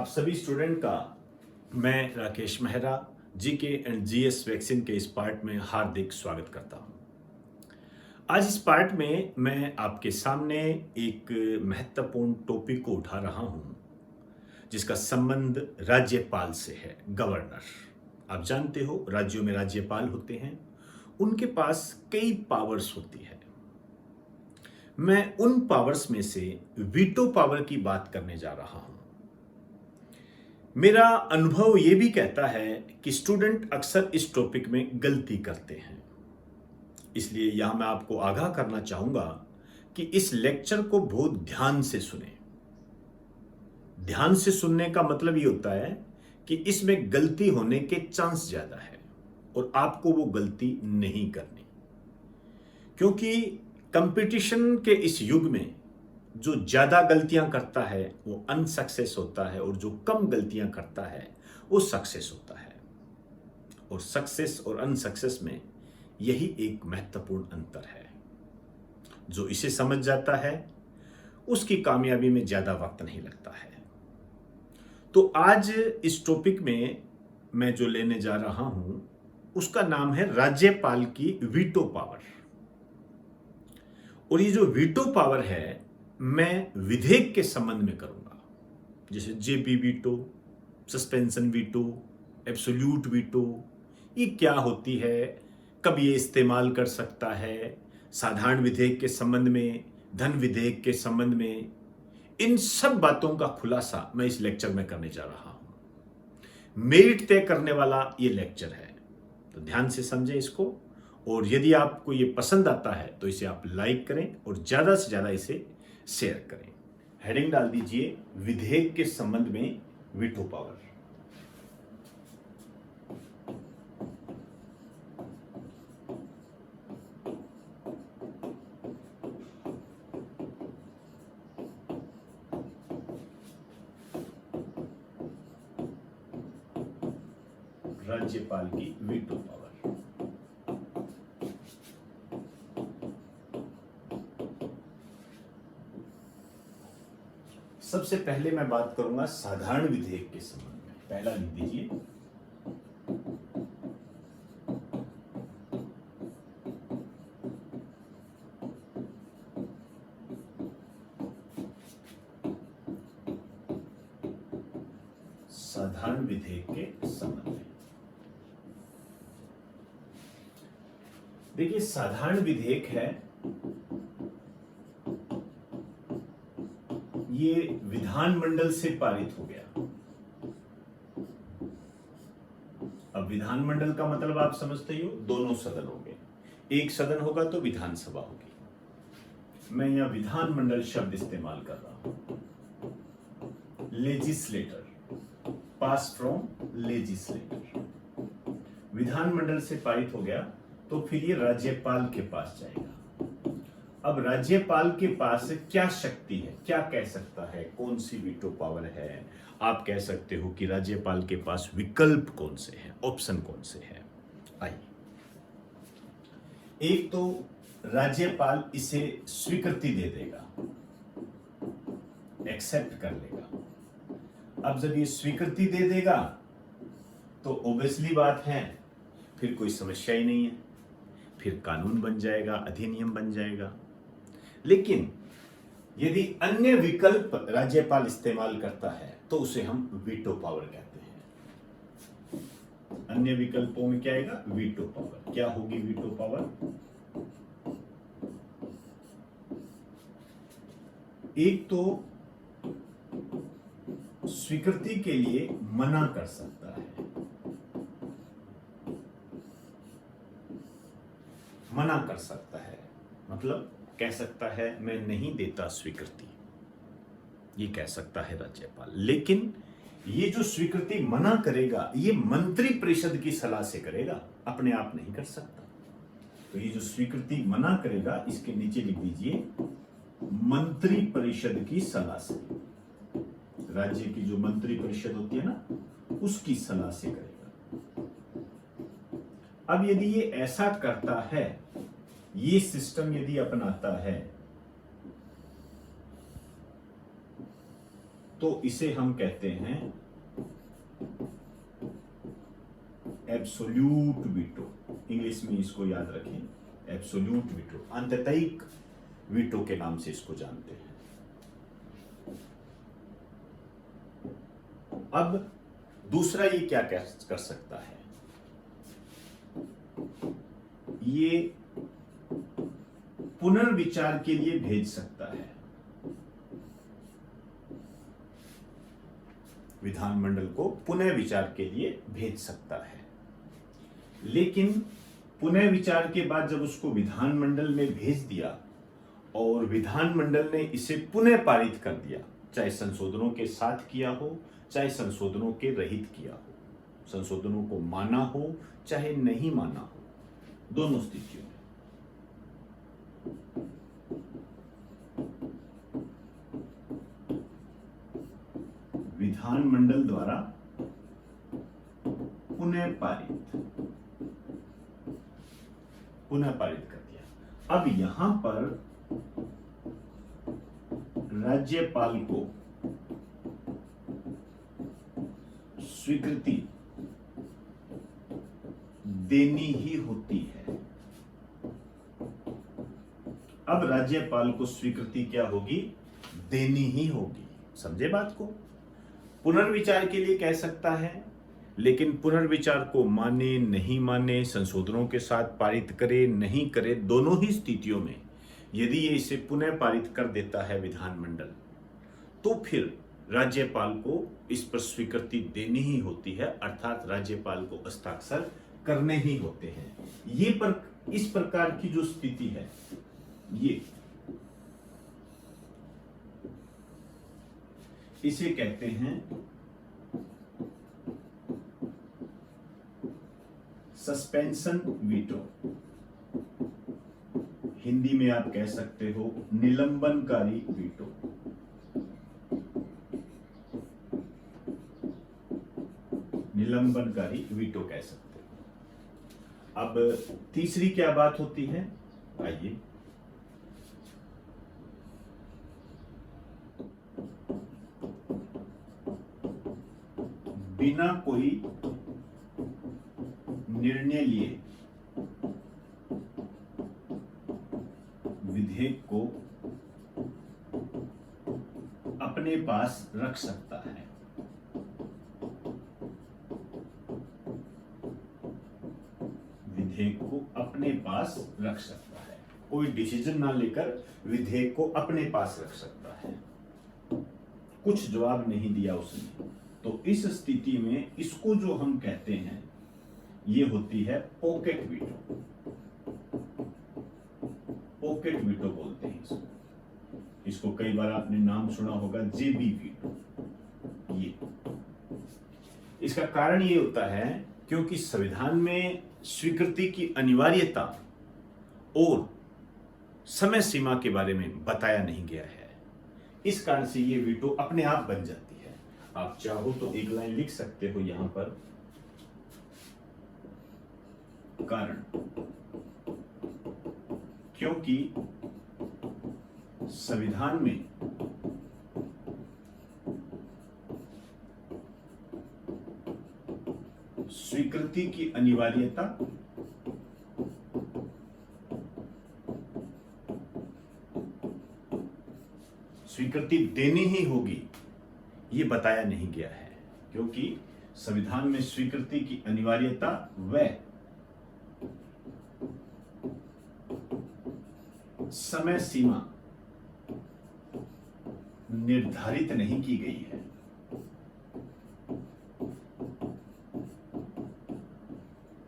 आप सभी स्टूडेंट का मैं Rakesh Mehra GK and GS vaccine के इस पार्ट में हार्दिक स्वागत करता हूं। आज इस पार्ट में मैं आपके सामने एक महत्वपूर्ण टॉपिक को उठा रहा हूं जिसका संबंध राज्यपाल से है। गवर्नर, आप जानते हो राज्यों में राज्यपाल होते हैं, उनके पास कई पावर्स होती है। मैं उन पावर्स में से वीटो पावर की बात करने जा रहा हूं। मेरा अनुभव यह भी कहता है कि स्टूडेंट अक्सर इस टॉपिक में गलती करते हैं, इसलिए यहां मैं आपको आगाह करना चाहूंगा कि इस लेक्चर को बहुत ध्यान से सुने। ध्यान से सुनने का मतलब यह होता है कि इसमें गलती होने के चांस ज्यादा है और आपको वो गलती नहीं करनी, क्योंकि कंपटीशन के इस युग में जो ज्यादा गलतियां करता है वो अनसक्सेस होता है और जो कम गलतियां करता है वो सक्सेस होता है। और सक्सेस और अनसक्सेस में यही एक महत्वपूर्ण अंतर है। जो इसे समझ जाता है उसकी कामयाबी में ज्यादा वक्त नहीं लगता है। तो आज इस टॉपिक में मैं जो लेने जा रहा हूं उसका नाम है राज्यपाल की वीटो पावर। और ये जो वीटो पावर है मैं विधेयक के संबंध में करूंगा, जैसे JP veto, suspension veto, absolute veto, ये क्या होती है, कब ये इस्तेमाल कर सकता है, साधारण विधेयक के संबंध में, धन विधेयक के संबंध में, इन सब बातों का खुलासा मैं इस लेक्चर में करने जा रहा हूं। मेरिट तय करने वाला ये लेक्चर है, तो ध्यान से समझें इसको। और यदि आपको ये पसंद आता है तो इसे आप लाइक करें और ज्यादा से ज्यादा इसे शेयर करें। हेडिंग डाल दीजिए विधेयक के संबंध में वीटो पावर। राज्यपाल की वीटो पावर। सबसे पहले मैं बात करूंगा साधारण विधेयक के संबंध में। पहला लिख दीजिए साधारण विधेयक के संबंध में। देखिए, साधारण विधेयक है, ये विधानमंडल से पारित हो गया। अब विधानमंडल का मतलब आप समझते ही हो, दोनों सदन होंगे। एक सदन होगा तो विधानसभा होगी। मैं यहां विधानमंडल शब्द इस्तेमाल कर रहा हूं। Legislator, pass from legislator. विधानमंडल से पारित हो गया तो फिर ये राज्यपाल के पास जाएगा। अब राज्यपाल के पास क्या शक्ति है, क्या कह सकता है, कौन सी वीटो पावर है? आप कह सकते हो कि राज्यपाल के पास विकल्प कौन से हैं, ऑप्शन कौन से हैं। आइए, एक तो राज्यपाल इसे स्वीकृति दे देगा, एक्सेप्ट कर लेगा। अब जब ये स्वीकृति दे देगा तो ऑब्वियसली बात है फिर कोई समस्या ही नहीं है, फिर कानून बन जाएगा, अधिनियम बन जाएगा। लेकिन यदि अन्य विकल्प राज्यपाल इस्तेमाल करता है तो उसे हम वीटो पावर कहते हैं। अन्य विकल्पों में क्या आएगा? Veto power. क्या होगी वीटो पावर? एक तो स्वीकृति के लिए मना कर सकता है, मना कर सकता है मतलब कह सकता है मैं नहीं देता स्वीकृति, ये कह सकता है राज्यपाल। लेकिन ये जो स्वीकृति मना करेगा ये मंत्री परिषद की सलाह से करेगा, अपने आप नहीं कर सकता। तो ये जो स्वीकृति मना करेगा इसके नीचे लिख दीजिए मंत्री परिषद की सलाह से। राज्य की जो मंत्री परिषद होती है ना, उसकी सलाह से करेगा। अब यदि ये ऐसा करता है, ये सिस्टम यदि अपनाता है तो इसे हम कहते हैं एब्सोल्यूट वीटो। इंग्लिश में इसको याद रखें, एब्सोल्यूट वीटो, आंतरिक वीटो के नाम से इसको जानते हैं। अब दूसरा ये क्या कर सकता है, ये पुनर्विचार के लिए भेज सकता है, विधानमंडल को पुनः विचार के लिए भेज सकता है। लेकिन पुनः विचार के बाद जब उसको विधानमंडल में भेज दिया और विधानमंडल ने इसे पुनः पारित कर दिया, चाहे संशोधनों के साथ किया हो चाहे संशोधनों के रहित किया हो, संशोधनों को माना हो चाहे नहीं माना हो, दोनों स्थितियों में विधानमंडल द्वारा पुनः पारित कर दिया। अब यहां पर राज्यपाल को स्वीकृति देनी ही होती है। अब राज्यपाल को स्वीकृति क्या होगी, देनी ही होगी। समझे बात को? पुनर्विचार के लिए कह सकता है, लेकिन पुनर्विचार को माने नहीं माने, संशोधनों के साथ पारित करे नहीं करे, दोनों ही स्थितियों में यदि ये इसे पुनः पारित कर देता है विधानमंडल, तो फिर राज्यपाल को इस पर स्वीकृति देनी ही होती है, अर्थात राज्यपाल को हस्ताक्षर करने ही होते हैं। इस प्रकार की जो स्थिति है, ये इसे कहते हैं सस्पेंशन वीटो। हिंदी में आप कह सकते हो निलंबनकारी वीटो। निलंबनकारी वीटो कह सकते हो। अब तीसरी क्या बात होती है, आइए बिना कोई निर्णय लिए विधेयक को अपने पास रख सकता है। विधेयक को अपने पास रख सकता है, कोई डिसीजन ना लेकर विधेयक को अपने पास रख सकता है। कुछ जवाब नहीं दिया उसने, तो इस स्थिति में इसको जो हम कहते हैं ये होती है पॉकेट वीटो। पॉकेट वीटो बोलते हैं इसको कई बार आपने नाम सुना होगा, जेबी वीटो। ये इसका कारण ये होता है क्योंकि संविधान में स्वीकृति की अनिवार्यता और समय सीमा के बारे में बताया नहीं गया है। इस कारण से ये वीटो अपने आप बन जाती है। आप चाहो तो एक लाइन लिख सकते हो यहां पर, कारण क्योंकि संविधान में स्वीकृति की अनिवार्यता स्वीकृति देनी ही होगी ये बताया नहीं गया है, क्योंकि संविधान में स्वीकृति की अनिवार्यता व समय सीमा निर्धारित नहीं की गई है।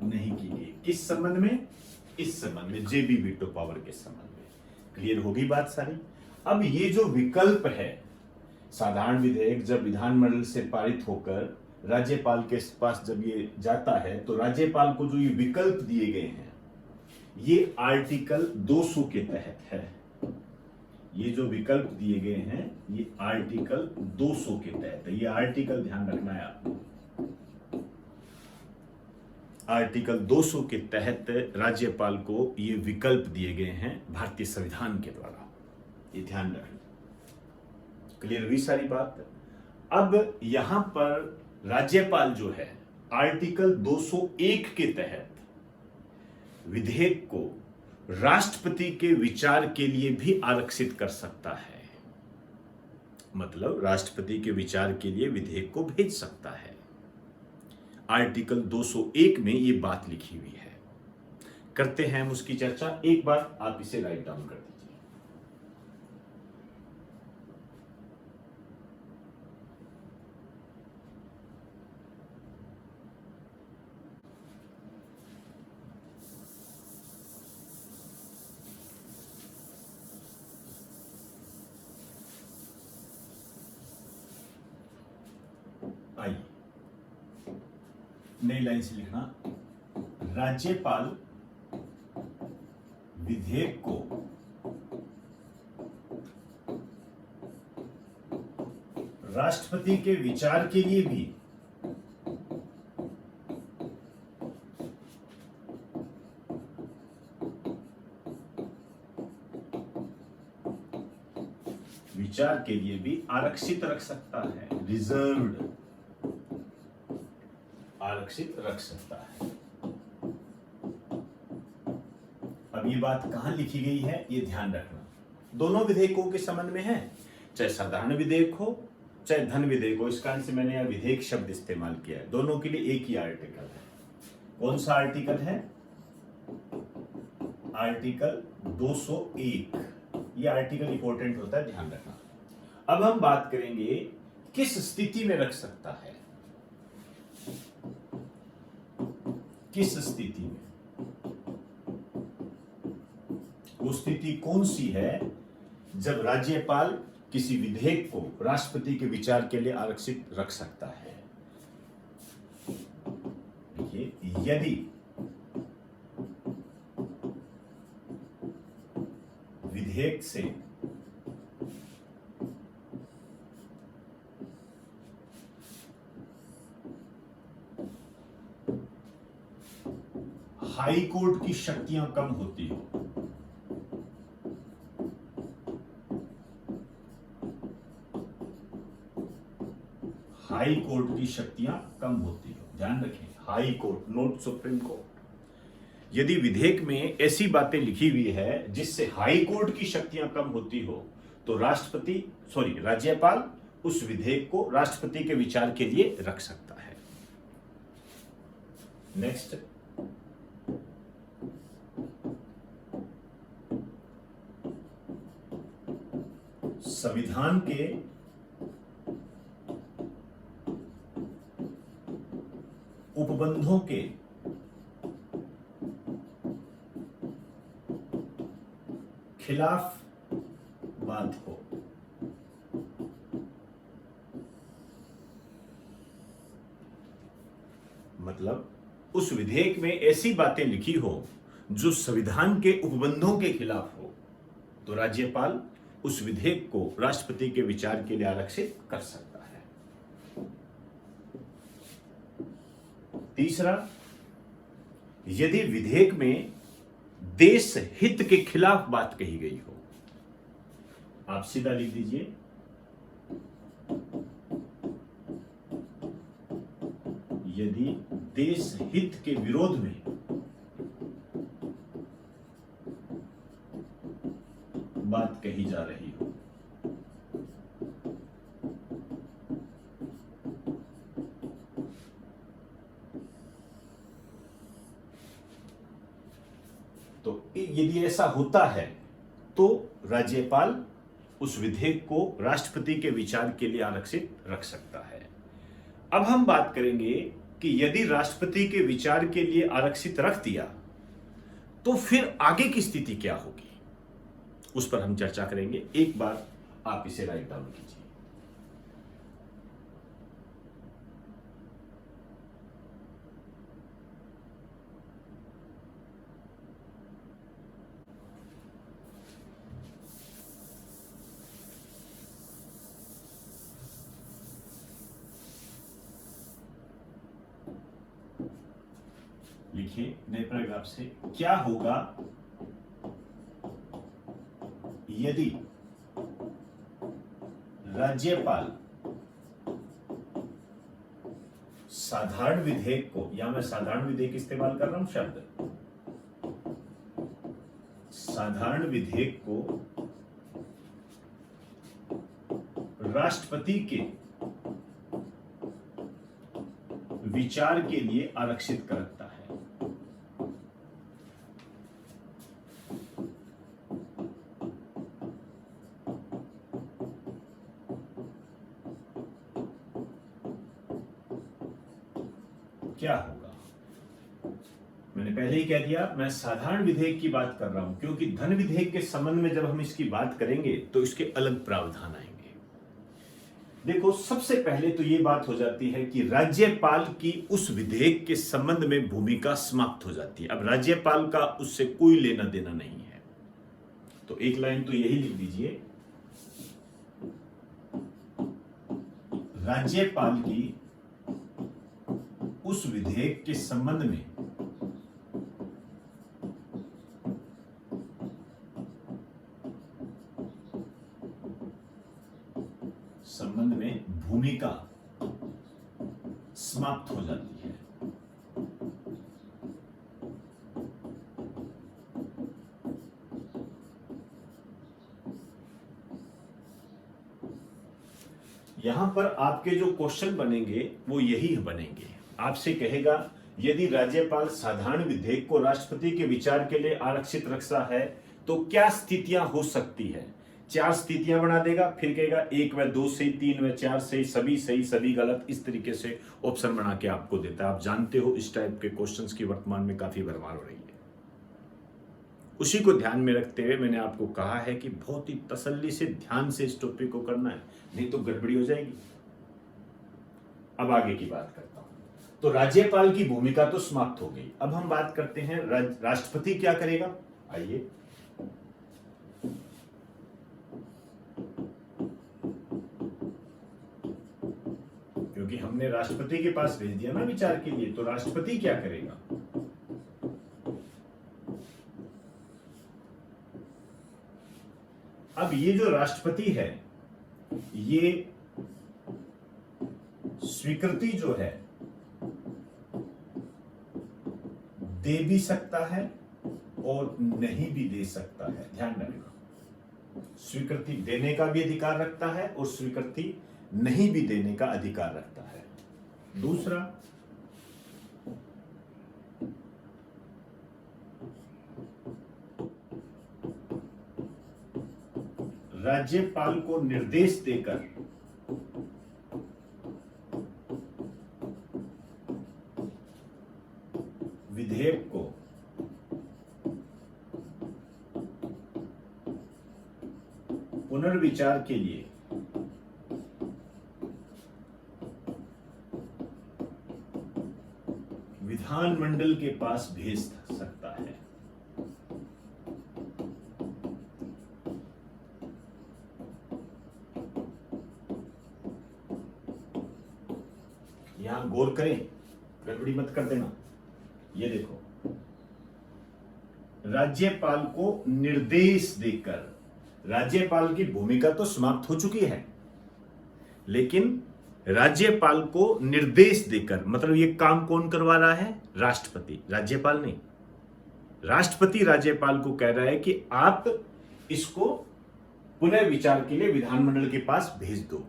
नहीं की गई किस संबंध में? इस संबंध में, जेबी वीटो पावर के संबंध में। क्लियर होगी बात सारी? अब ये जो विकल्प है, साधारण विधेयक जब विधानमंडल से पारित होकर राज्यपाल के पास जब ये जाता है, तो राज्यपाल को जो ये विकल्प दिए गए हैं ये आर्टिकल 200 के तहत है। ये जो विकल्प दिए गए हैं ये आर्टिकल 200 के तहत है। ये आर्टिकल ध्यान रखना है आपको। आर्टिकल 200 के तहत राज्यपाल को ये विकल्प दिए गए हैं भारतीय संविधान के द्वारा। ये ध्यान रखना। क्लियर हुई सारी बात? अब यहां पर राज्यपाल जो है आर्टिकल 201 के तहत विधेयक को राष्ट्रपति के विचार के लिए भी आरक्षित कर सकता है। मतलब राष्ट्रपति के विचार के लिए विधेयक को भेज सकता है। आर्टिकल 201 में ये बात लिखी हुई है। करते हैं हम उसकी चर्चा। एक बार आप इसे राइट डाउन कर दीजिए। आइए नई लाइन से लिखना, राज्यपाल विधेयक को राष्ट्रपति के विचार के लिए भी आरक्षित रख सकता है। रिजर्व्ड आरक्षित रख सकता है। अब ये बात कहां लिखी गई है ये ध्यान रखना। दोनों विधेयकों के संबंध में है, चाहे साधारण विधेयक हो चाहे धन विधेयक हो। इस कारण से मैंने यह विधेयक शब्द इस्तेमाल किया है। दोनों के लिए एक ही आर्टिकल है। कौन सा आर्टिकल है? आर्टिकल 201। ये आर्टिकल इंपॉर्टेंट होता है, ध्यान रखना। अब हम बात करेंगे किस स्थिति में रख सकता है। किस स्थिति में? वो स्थिति कौन सी है जब राज्यपाल किसी विधेयक को राष्ट्रपति के विचार के लिए आरक्षित रख सकता है? देखिए, यदि विधेयक से हाई कोर्ट की शक्तियां कम होती हो, हाई कोर्ट की शक्तियां कम होती हो, ध्यान रखें, high court, note supreme court. यदि विधेयक में ऐसी बातें लिखी हुई है जिससे हाई कोर्ट की शक्तियां कम होती हो, तो राज्यपाल उस विधेयक को राष्ट्रपति के विचार के लिए रख सकता है। नेक्स्ट, संविधान के उपबंधों के खिलाफ बात हो। मतलब उस विधेयक में ऐसी बातें लिखी हो जो संविधान के उपबंधों के खिलाफ हो, तो राज्यपाल उस विधेयक को राष्ट्रपति के विचार के लिए आरक्षित कर सकता है। तीसरा, यदि विधेयक में देश हित के खिलाफ बात कही गई हो। आप सीधा लिख दीजिए, यदि देश हित के विरोध में बात कही जा रही हो। तो यदि ऐसा होता है तो राज्यपाल उस विधेयक को राष्ट्रपति के विचार के लिए आरक्षित रख सकता है। अब हम बात करेंगे कि यदि राष्ट्रपति के विचार के लिए आरक्षित रख दिया तो फिर आगे की स्थिति क्या होगी, उस पर हम चर्चा करेंगे। एक बार आप इसे राइट डाउन कीजिए। लिखिए नए पैराग्राफ से, क्या होगा यदि राज्यपाल साधारण विधेयक को, या मैं साधारण विधेयक इस्तेमाल कर रहा हूं शब्द, साधारण विधेयक को राष्ट्रपति के विचार के लिए आरक्षित करता है। क्या होगा? मैंने पहले ही कह दिया, मैं साधारण विधेयक की बात कर रहा हूं, क्योंकि धन विधेयक के संबंध में जब हम इसकी बात करेंगे तो इसके अलग प्रावधान आएंगे। देखो, सबसे पहले तो ये बात हो जाती है कि राज्यपाल की उस विधेयक के संबंध में भूमिका समाप्त हो जाती है। अब राज्यपाल का उससे कोई लेना देना नहीं है। तो एक लाइन तो यही लिख दीजिए, राज्यपाल की उस विधेयक के संबंध में भूमिका समाप्त हो जाती है। यहां पर आपके जो क्वेश्चन बनेंगे वो यही बनेंगे। आपसे कहेगा, यदि राज्यपाल साधारण विधेयक को राष्ट्रपति के विचार के लिए आरक्षित रखता है तो क्या स्थितियां हो सकती है? 4 स्थितियां बना देगा, फिर कहेगा 1 व 2 सही, 3 व 4 सही, सभी गलत, इस तरीके से ऑप्शन बना के आपको देता है। आप जानते हो इस टाइप के क्वेश्चंस की वर्तमान में काफी भरमार हो रही है। उसी को ध्यान में रखते हुए मैंने आपको कहा है कि बहुत ही तसल्ली से, ध्यान से इस टॉपिक को करना है, नहीं तो गड़बड़ी हो जाएगी। अब आगे की बात करता हूं। तो राज्यपाल की भूमिका तो समाप्त हो गई। अब हम बात करते हैं राष्ट्रपति क्या करेगा। आइए, क्योंकि हमने राष्ट्रपति के पास भेज दिया ना विचार के लिए, तो राष्ट्रपति क्या करेगा। अब ये जो राष्ट्रपति है, ये स्वीकृति जो है दे भी सकता है और नहीं भी दे सकता है। ध्यान रखना, स्वीकृति देने का भी अधिकार रखता है और स्वीकृति नहीं भी देने का अधिकार रखता है। दूसरा, राज्यपाल को निर्देश देकर विधेयक को पुनर्विचार के लिए विधानमंडल के पास भेज सकता है। यहां गौर करें, गड़बड़ी मत कर देना। ये देखो, राज्यपाल को निर्देश देकर, राज्यपाल की भूमिका तो समाप्त हो चुकी है, लेकिन राज्यपाल को निर्देश देकर, मतलब ये काम कौन करवा रहा है? राष्ट्रपति, राज्यपाल नहीं। राष्ट्रपति राज्यपाल को कह रहा है कि आप इसको पुनः विचार के लिए विधानमंडल के पास भेज दो।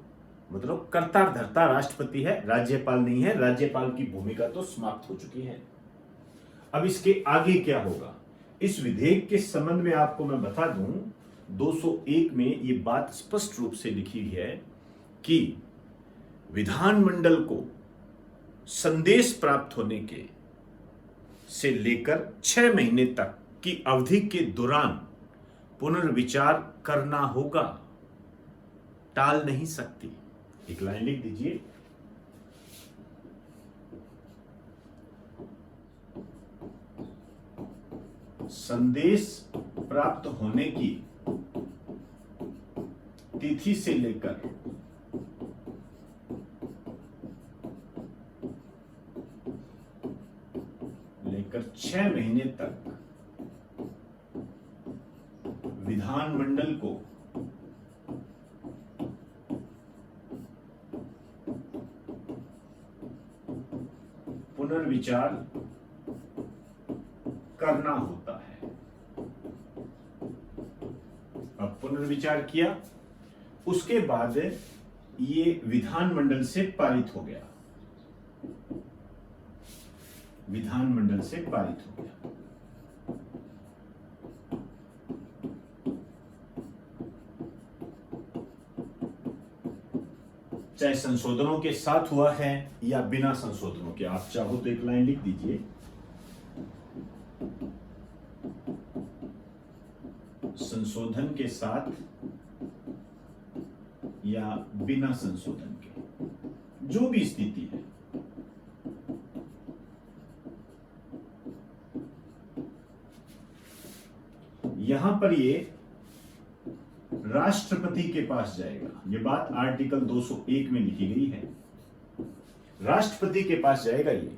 मतलब कर्ता धर्ता राष्ट्रपति है, राज्यपाल नहीं है। राज्यपाल की भूमिका तो समाप्त हो चुकी है। अब इसके आगे क्या होगा? इस विधेयक के संबंध में आपको मैं बता दूं, 201 में ये बात स्पष्ट रूप से लिखी है कि विधानमंडल को संदेश प्राप्त होने के से लेकर 6 महीने तक की अवधि के दौरान पुनर्विचार करना होगा, टाल नहीं सकती। एक लाइन लिख दीजिए, संदेश प्राप्त होने की तिथि से लेकर 6 महीने तक विधानमंडल को पुनर्विचार करना होता है। अब पुनर्विचार किया, उसके बाद ये विधानमंडल से पारित हो गया, विधानमंडल से पारित हो गया। चाहे संशोधनों के साथ हुआ है या बिना संशोधनों के, आप चाहो तो एक लाइन लिख दीजिए, संशोधन के साथ या बिना संशोधन के, जो भी स्थिति है। यहां पर ये राष्ट्रपति के पास जाएगा। ये बात आर्टिकल 201 में लिखी गई है, राष्ट्रपति के पास जाएगा, ये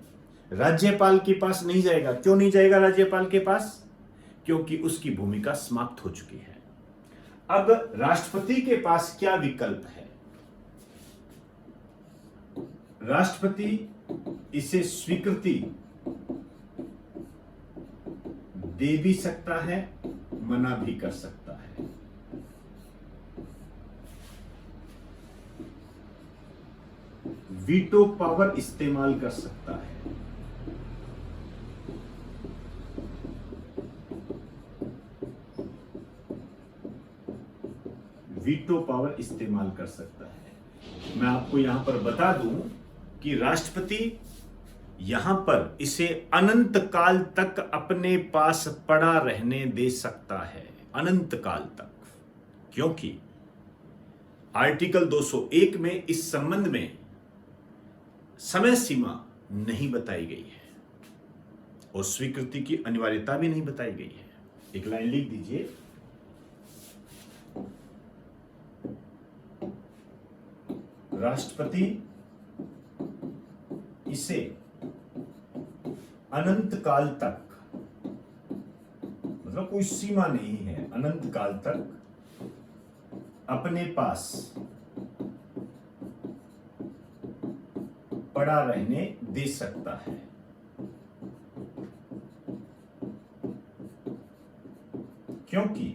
राज्यपाल के पास नहीं जाएगा। क्यों नहीं जाएगा राज्यपाल के पास? क्योंकि उसकी भूमिका समाप्त हो चुकी है। अब राष्ट्रपति के पास क्या विकल्प है? राष्ट्रपति इसे स्वीकृति दे भी सकता है, मना भी कर सकता है। वीटो पावर इस्तेमाल कर सकता है। वीटो पावर इस्तेमाल कर सकता है। मैं आपको यहां पर बता दूं कि राष्ट्रपति यहां पर इसे अनंत काल तक अपने पास पड़ा रहने दे सकता है, अनंत काल तक, क्योंकि आर्टिकल 201 में इस संबंध में समय सीमा नहीं बताई गई है और स्वीकृति की अनिवार्यता भी नहीं बताई गई है। एक लाइन लिख दीजिए, राष्ट्रपति इसे अनंत काल तक, मतलब कोई सीमा नहीं है, अनंत काल तक अपने पास पड़ा रहने दे सकता है। क्योंकि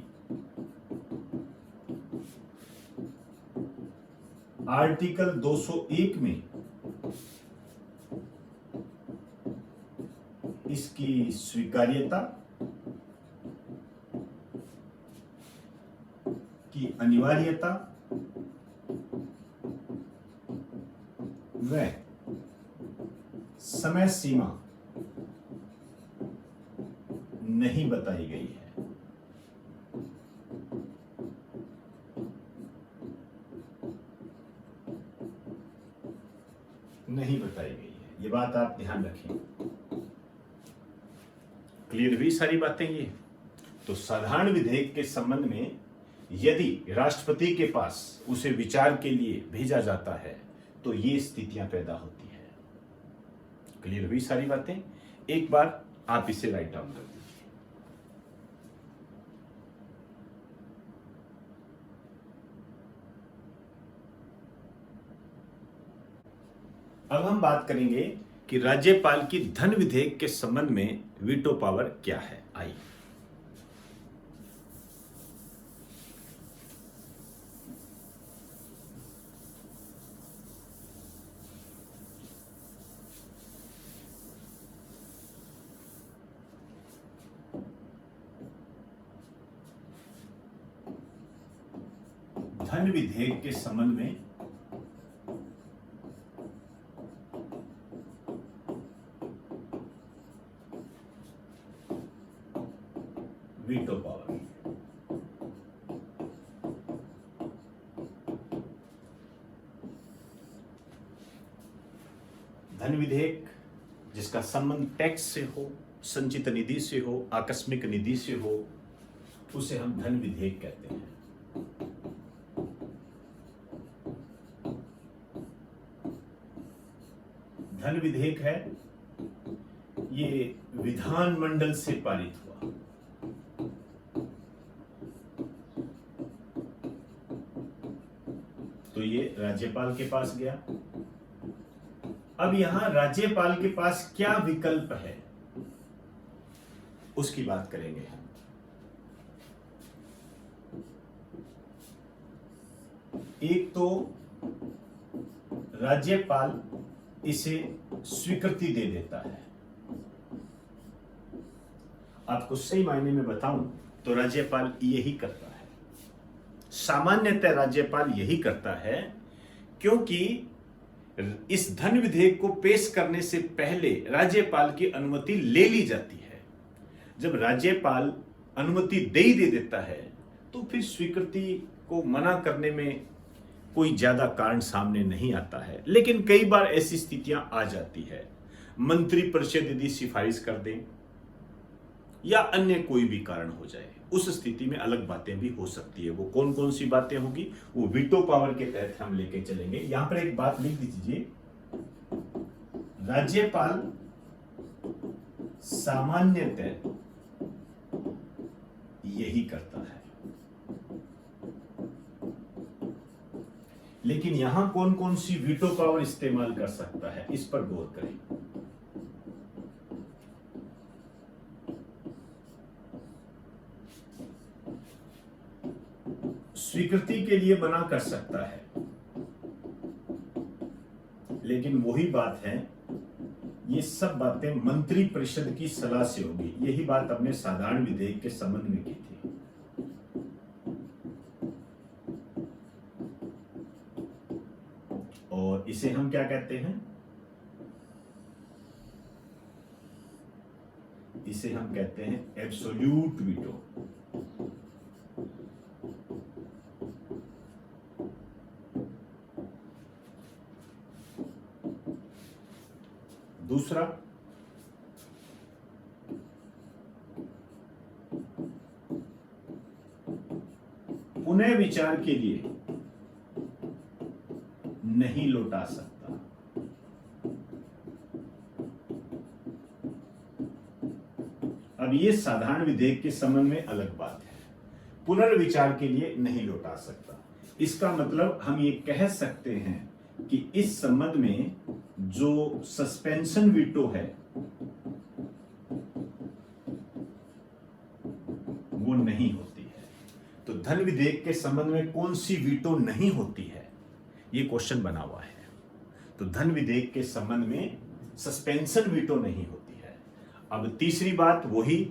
आर्टिकल 201 में इसकी स्वीकार्यता की अनिवार्यता व समय सीमा नहीं बताई गई है। नहीं बताई गई है, ये बात आप ध्यान रखें। क्लियर हुई सारी बातें ये? तो साधारण विधेयक के संबंध में यदि राष्ट्रपति के पास उसे विचार के लिए भेजा जाता है तो ये स्थितियां पैदा होती है। क्लियर हुई सारी बातें? एक बार आप इसे राइट डाउन कर दीजिए। अब हम बात करेंगे कि राज्यपाल की धन विधेयक के संबंध में वीटो पावर क्या है। आइए, धन विधेयक के संबंध में वीटो पावर। धन विधेयक जिसका संबंध टैक्स से हो, संचित निधि से हो, आकस्मिक निधि से हो, उसे हम धन विधेयक कहते हैं। धन विधेयक है, ये विधानमंडल से पारित हुआ। तो ये राज्यपाल के पास गया। अब यहां राज्यपाल के पास क्या विकल्प है उसकी बात करेंगे हम। एक तो राज्यपाल इसे स्वीकृति दे देता है। आपको सही मायने में बताऊं तो राज्यपाल यही करता है, सामान्यतः राज्यपाल यही करता है, क्योंकि इस धन विधेयक को पेश करने से पहले राज्यपाल की अनुमति ले ली जाती है। जब राज्यपाल अनुमति दे ही दे देता है तो फिर स्वीकृति को मना करने में कोई ज्यादा कारण सामने नहीं आता है। लेकिन कई बार ऐसी स्थितियां आ जाती है, मंत्रिपरिषद यदि सिफारिश कर दें या अन्य कोई भी कारण हो जाए, उस स्थिति में अलग बातें भी हो सकती है। वो कौन कौन सी बातें होगी वो वीटो पावर के तहत हम लेके चलेंगे। यहां पर एक बात लिख दीजिए, राज्यपाल सामान्यतः यही करता है। लेकिन यहां कौन कौन सी वीटो पावर इस्तेमाल कर सकता है, इस पर गौर करें। स्वीकृति के लिए मना कर सकता है, लेकिन वही बात है, ये सब बातें मंत्री परिषद की सलाह से होगी। यही बात हमने साधारण विधेयक के संबंध में की थी। और इसे हम क्या कहते हैं, इसे हम कहते हैं एब्सोल्यूट वीटो। दूसरा, पुनः विचार के लिए नहीं लौटा सकता। अब ये साधारण विधेयक के संबंध में अलग बात है, पुनर्विचार के लिए नहीं लौटा सकता। इसका मतलब हम ये कह सकते हैं कि इस संबंध में जो सस्पेंशन वीटो है वो नहीं होती है। तो धन विधेयक के संबंध में कौन सी वीटो नहीं होती है, ये क्वेश्चन बना हुआ है। तो धन विधेयक के संबंध में सस्पेंशन वीटो नहीं होती है। अब तीसरी बात वही,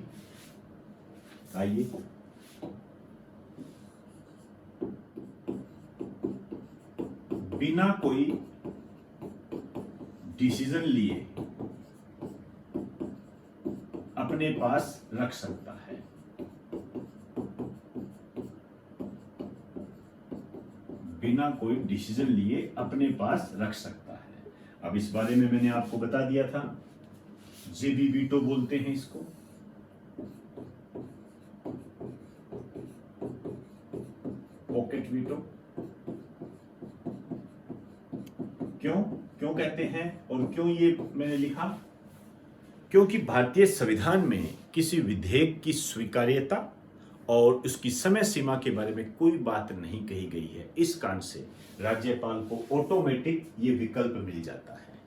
आइए, बिना कोई डिसीजन लिए अपने पास रख सकता है। बिना कोई डिसीजन लिए अपने पास रख सकता है। अब इस बारे में मैंने आपको बता दिया था, जेबी वीटो बोलते हैं इसको। पॉकेट वीटो क्यों कहते हैं और क्यों ये मैंने लिखा, क्योंकि भारतीय संविधान में किसी विधेयक की स्वीकार्यता और उसकी समय सीमा के बारे में कोई बात नहीं कही गई है। इस कारण से राज्यपाल को ऑटोमेटिक ये विकल्प मिल जाता है।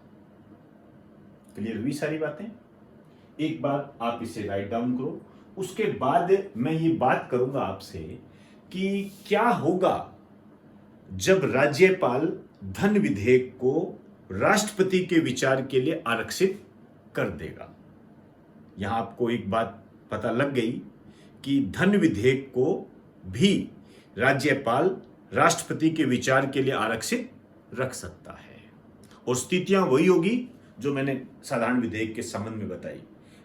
क्लियर हुई सारी बातें? एक बार आप इसे राइट डाउन करो, उसके बाद मैं ये बात करूंगा आपसे कि क्या होगा जब राज्यपाल धन विधेयक को राष्ट्रपति के विचार के लिए आरक्षित कर देगा। यहां आपको एक बात पता लग गई कि धन विधेयक को भी राज्यपाल राष्ट्रपति के विचार के लिए आरक्षित रख सकता है, और स्थितियां वही होगी जो मैंने साधारण विधेयक के संबंध में बताई।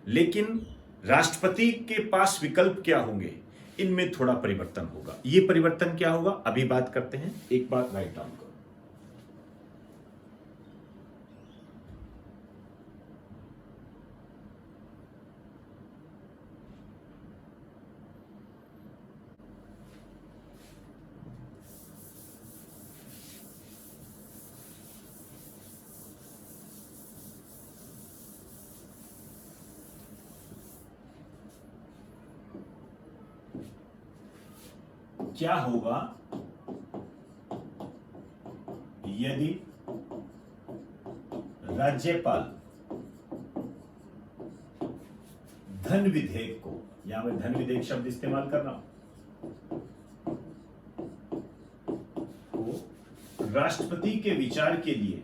लेकिन राष्ट्रपति के पास विकल्प क्या होंगे, इनमें थोड़ा परिवर्तन होगा। ये परिवर्तन क्या होगा अभी बात करते हैं। एक बार राइट डाउन करो। क्या होगा यदि राज्यपाल धन विधेयक को, यहां मैं धन विधेयक शब्द इस्तेमाल कर रहा हूं, को राष्ट्रपति के विचार के लिए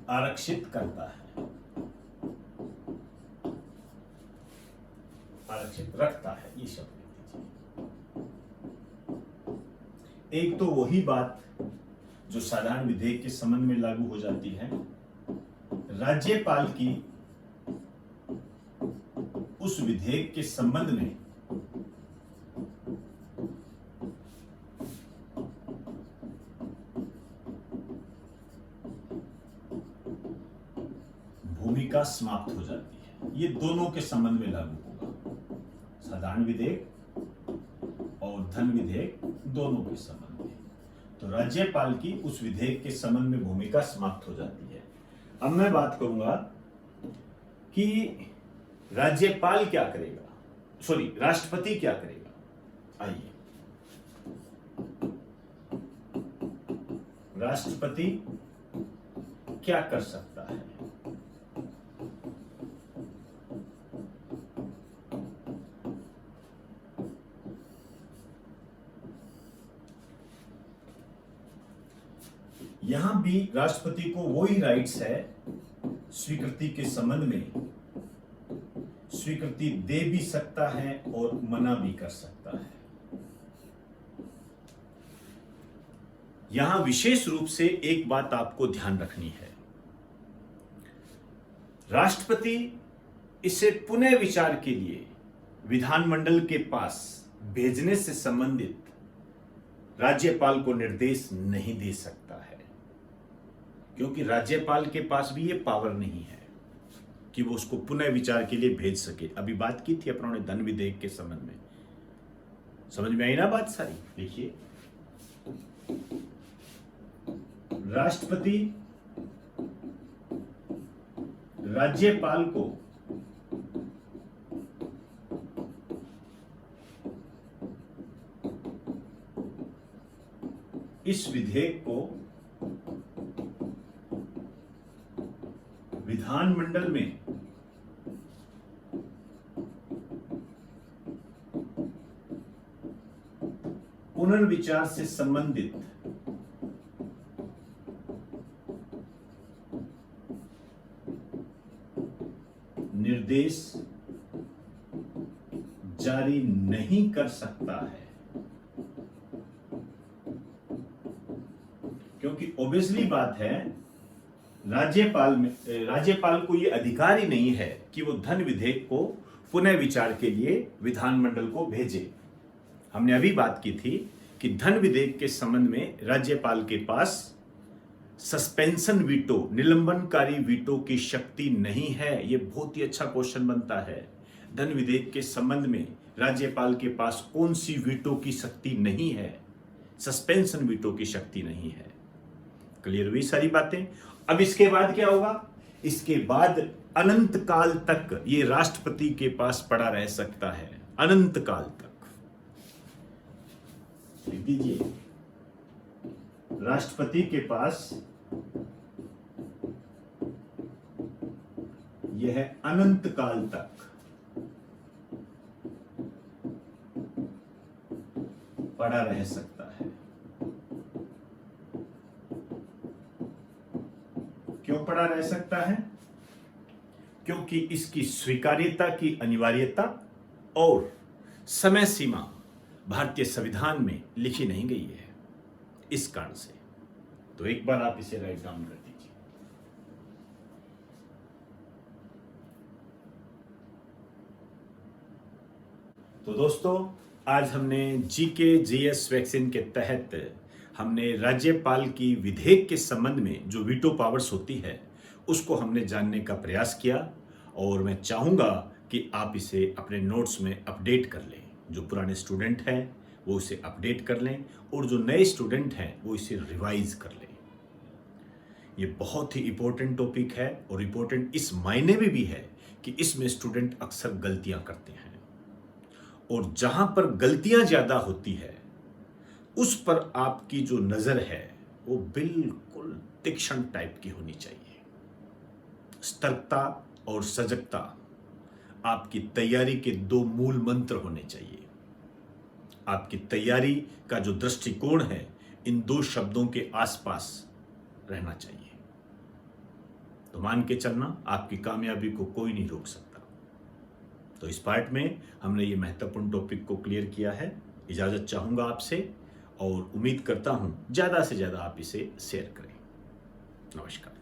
आरक्षित करता है, आरक्षित रखता है, ये शब्द लिख दीजिए। एक तो वही बात जो साधारण विधेयक के संबंध में लागू हो जाती है, राज्यपाल की उस विधेयक के संबंध में भूमिका समाप्त हो जाती है। ये दोनों के संबंध में लागू होगा, साधारण विधेयक और धन विधेयक दोनों के संबंध में। तो राज्यपाल की उस विधेयक के संबंध में भूमिका समाप्त हो जाती है। अब मैं बात करूंगा कि राज्यपाल क्या करेगा, सॉरी राष्ट्रपति क्या करेगा। आइए, राष्ट्रपति क्या कर सकता है। यहां भी राष्ट्रपति को वही राइट्स है, स्वीकृति के संबंध में स्वीकृति दे भी सकता है और मना भी कर सकता है। यहां विशेष रूप से एक बात आपको ध्यान रखनी है, राष्ट्रपति इसे पुनः विचार के लिए विधानमंडल के पास भेजने से संबंधित राज्यपाल को निर्देश नहीं दे सकता है, क्योंकि राज्यपाल के पास भी ये पावर नहीं है कि वो उसको पुनः विचार के लिए भेज सके। अभी बात की थी अपनों ने धन विधेयक के संबंध में, समझ में आई ना बात सारी। देखिए, राष्ट्रपति राज्यपाल को इस विधेयक को विधानमंडल में पुनर्विचार से संबंधित निर्देश जारी नहीं कर सकता है, क्योंकि ऑब्वियसली बात है राज्यपाल को यह अधिकार ही नहीं है कि वो धन विधेयक को पुनः विचार के लिए विधानमंडल को भेजे। हमने अभी बात की थी कि धन विधेयक के संबंध में राज्यपाल के पास सस्पेंशन वीटो, निलंबनकारी वीटो की शक्ति नहीं है। यह बहुत ही अच्छा क्वेश्चन बनता है, धन विधेयक के संबंध में राज्यपाल के पास कौन सी वीटो की शक्ति नहीं है, सस्पेंशन वीटो की शक्ति नहीं है। क्लियर हुई सारी बातें। अब इसके बाद क्या होगा, इसके बाद अनंत काल तक ये राष्ट्रपति के पास पड़ा रह सकता है, अनंत काल तक। लिख दीजिए, राष्ट्रपति के पास यह अनंत काल तक पड़ा रह सकता है। क्यों पड़ा रह सकता है? क्योंकि इसकी स्वीकार्यता की अनिवार्यता और समय सीमा भारतीय संविधान में लिखी नहीं गई है, इस कारण से। तो एक बार आप इसे राइट डाउन कर दीजिए। तो दोस्तों, आज हमने जीके जीएस वैक्सीन के तहत हमने राज्यपाल की विधेयक के संबंध में जो वीटो पावर्स होती है उसको हमने जानने का प्रयास किया, और मैं चाहूँगा कि आप इसे अपने नोट्स में अपडेट कर लें। जो पुराने स्टूडेंट हैं वो इसे अपडेट कर लें, और जो नए स्टूडेंट हैं वो इसे रिवाइज कर लें। ये बहुत ही इंपॉर्टेंट टॉपिक है और इंपॉर्टेंट इस मायने में भी है कि इसमें स्टूडेंट अक्सर गलतियां करते हैं और जहां पर गलतियां ज्यादा होती है उस पर आपकी जो नजर है वो बिल्कुल तीक्ष्ण टाइप की होनी चाहिए। सतर्कता और सजगता आपकी तैयारी के दो मूल मंत्र होने चाहिए। आपकी तैयारी का जो दृष्टिकोण है इन दो शब्दों के आसपास रहना चाहिए। तो मान के चलना, आपकी कामयाबी को कोई नहीं रोक सकता। तो इस पार्ट में हमने ये महत्वपूर्ण टॉपिक को क्लियर किया है। इजाजत चाहूंगा आपसे और उम्मीद करता हूं ज्यादा से ज्यादा आप इसे शेयर करें। नमस्कार।